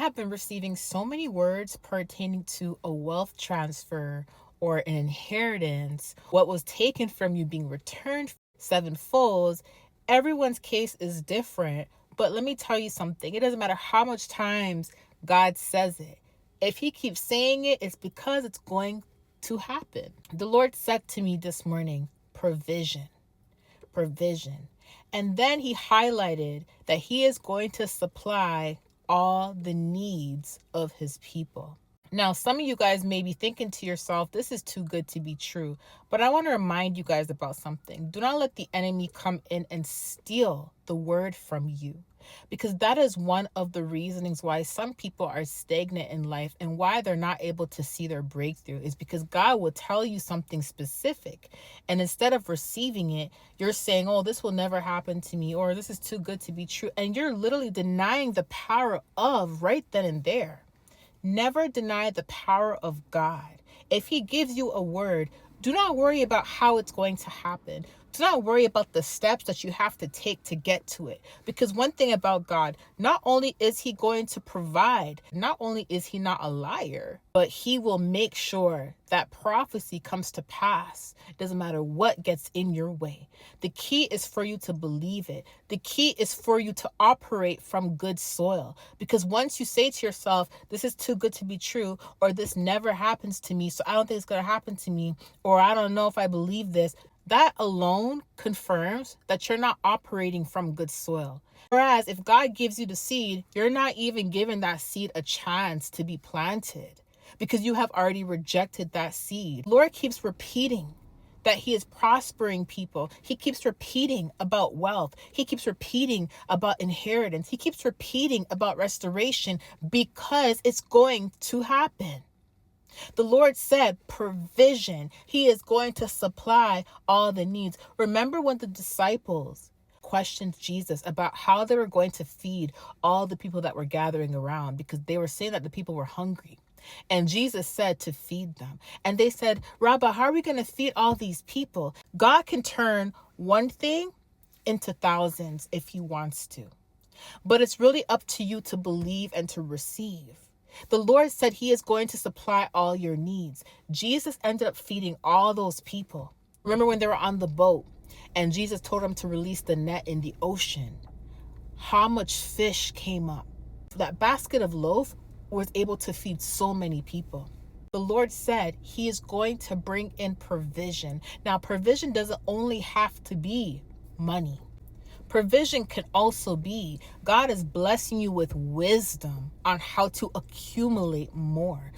have been receiving so many words pertaining to a wealth transfer or an inheritance, what was taken from you being returned sevenfold. Everyone's case is different, but let me tell you something. It doesn't matter how much times God says it. If he keeps saying it, it's because it's going to happen. The Lord said to me this morning, provision, provision. And then he highlighted that he is going to supply all the needs of his people. Now, some of you guys may be thinking to yourself, this is too good to be true. But I want to remind you guys about something. Do not let the enemy come in and steal the word from you, because that is one of the reasonings why some people are stagnant in life and why they're not able to see their breakthrough is because God will tell you something specific. And instead of receiving it, you're saying, oh, this will never happen to me, or this is too good to be true. And you're literally denying the power of right then and there. Never deny the power of God. If he gives you a word, do not worry about how it's going to happen. Do not worry about the steps that you have to take to get to it. Because one thing about God, not only is he going to provide, not only is he not a liar, but he will make sure that prophecy comes to pass. It doesn't matter what gets in your way. The key is for you to believe it. The key is for you to operate from good soil. Because once you say to yourself, this is too good to be true, or this never happens to me, so I don't think it's going to happen to me, or I don't know if I believe this, that alone confirms that you're not operating from good soil. Whereas if God gives you the seed, you're not even giving that seed a chance to be planted because you have already rejected that seed. Lord keeps repeating that he is prospering people. He keeps repeating about wealth. He keeps repeating about inheritance. He keeps repeating about restoration because it's going to happen. The Lord said provision. He is going to supply all the needs. Remember when the disciples questioned Jesus about how they were going to feed all the people that were gathering around, because they were saying that the people were hungry. And Jesus said to feed them. And they said, Rabbi, how are we going to feed all these people? God can turn one thing into thousands if he wants to. But it's really up to you to believe and to receive. The Lord said he is going to supply all your needs. Jesus ended up feeding all those people. Remember when they were on the boat and Jesus told them to release the net in the ocean? How much fish came up? That basket of loaf was able to feed so many people. The Lord said he is going to bring in provision. Now, provision doesn't only have to be money. Provision can also be God is blessing you with wisdom on how to accumulate more.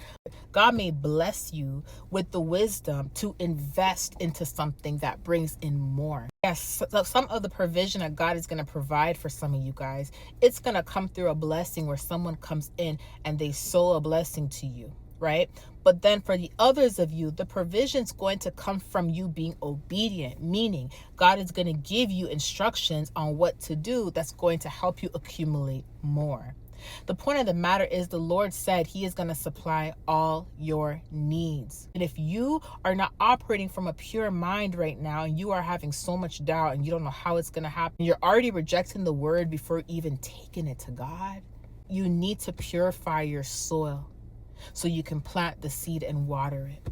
God may bless you with the wisdom to invest into something that brings in more. Yes, so some of the provision that God is going to provide for some of you guys, it's going to come through a blessing where someone comes in and they sow a blessing to you, right? But then for the others of you, the provision's going to come from you being obedient, meaning God is going to give you instructions on what to do that's going to help you accumulate more. The point of the matter is the Lord said he is going to supply all your needs. And if you are not operating from a pure mind right now and you are having so much doubt and you don't know how it's going to happen, you're already rejecting the word before even taking it to God, you need to purify your soil so you can plant the seed and water it.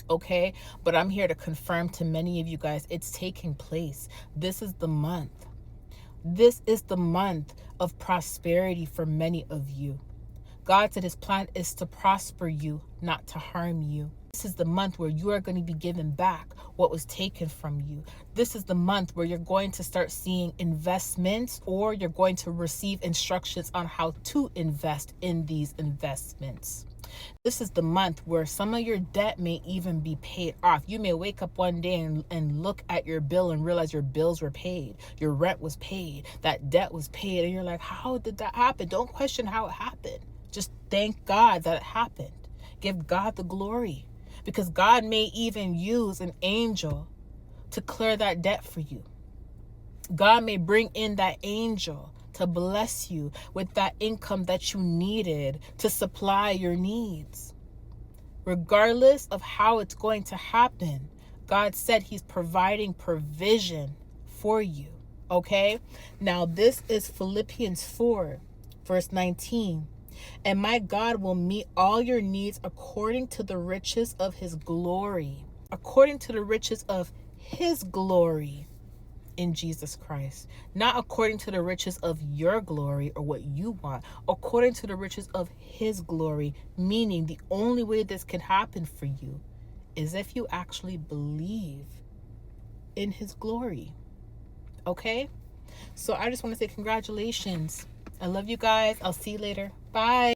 Okay? But I'm here to confirm to many of you guys, it's taking place. This is the month. This is the month of prosperity for many of you. God said his plan is to prosper you, not to harm you. This is the month where you are going to be given back what was taken from you. This is the month where you're going to start seeing investments, or you're going to receive instructions on how to invest in these investments. This is the month where some of your debt may even be paid off. You may wake up one day and look at your bill and realize your bills were paid. Your rent was paid. That debt was paid. And you're like, how did that happen? Don't question how it happened. Just thank God that it happened. Give God the glory. Because God may even use an angel to clear that debt for you. God may bring in that angel to bless you with that income that you needed to supply your needs. Regardless of how it's going to happen, God said he's providing provision for you. Okay? Now, this is Philippians 4, verse 19. And my God will meet all your needs according to the riches of his glory. According to the riches of his glory in Jesus Christ. Not according to the riches of your glory or what you want. According to the riches of his glory. Meaning the only way this can happen for you is if you actually believe in his glory. Okay? So I just want to say congratulations. I love you guys. I'll see you later. Bye.